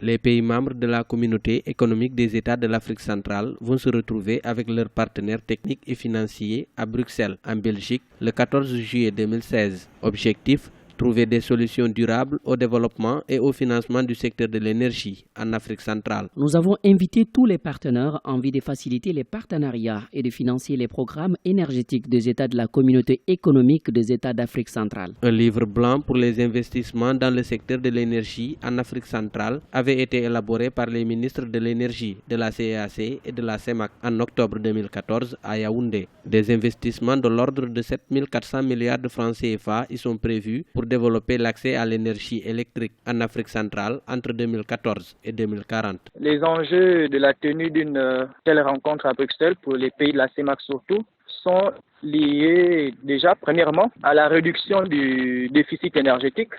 Les pays membres de la communauté économique des États de l'Afrique centrale vont se retrouver avec leurs partenaires techniques et financiers à Bruxelles, en Belgique, le 14 juillet 2016. Objectif: trouver des solutions durables au développement et au financement du secteur de l'énergie en Afrique centrale. Nous avons invité tous les partenaires en vue de faciliter les partenariats et de financer les programmes énergétiques des États de la communauté économique des États d'Afrique centrale. Un livre blanc pour les investissements dans le secteur de l'énergie en Afrique centrale avait été élaboré par les ministres de l'énergie de la CEAC et de la CEMAC en octobre 2014 à Yaoundé. Des investissements de l'ordre de 7 400 milliards de francs CFA y sont prévus pour développer l'accès à l'énergie électrique en Afrique centrale entre 2014 et 2040. Les enjeux de la tenue d'une telle rencontre à Bruxelles pour les pays de la CEMAC surtout sont liés déjà premièrement à la réduction du déficit énergétique,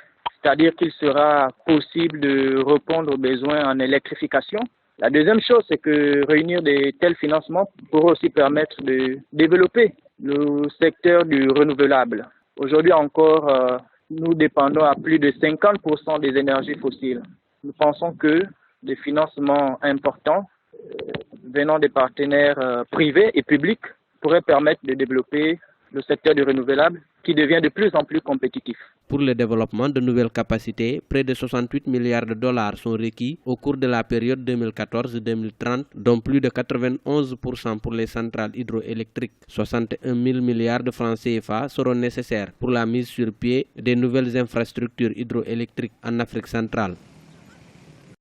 c'est-à-dire qu'il sera possible de répondre aux besoins en électrification. La deuxième chose, c'est que réunir de tels financements pourra aussi permettre de développer le secteur du renouvelable. Aujourd'hui encore, nous dépendons à plus de 50% des énergies fossiles. Nous pensons que des financements importants venant des partenaires privés et publics pourraient permettre de développer le secteur du renouvelable qui devient de plus en plus compétitif. Pour le développement de nouvelles capacités, près de 68 milliards de dollars sont requis au cours de la période 2014-2030, dont plus de 91% pour les centrales hydroélectriques. 61 000 milliards de francs CFA seront nécessaires pour la mise sur pied des nouvelles infrastructures hydroélectriques en Afrique centrale.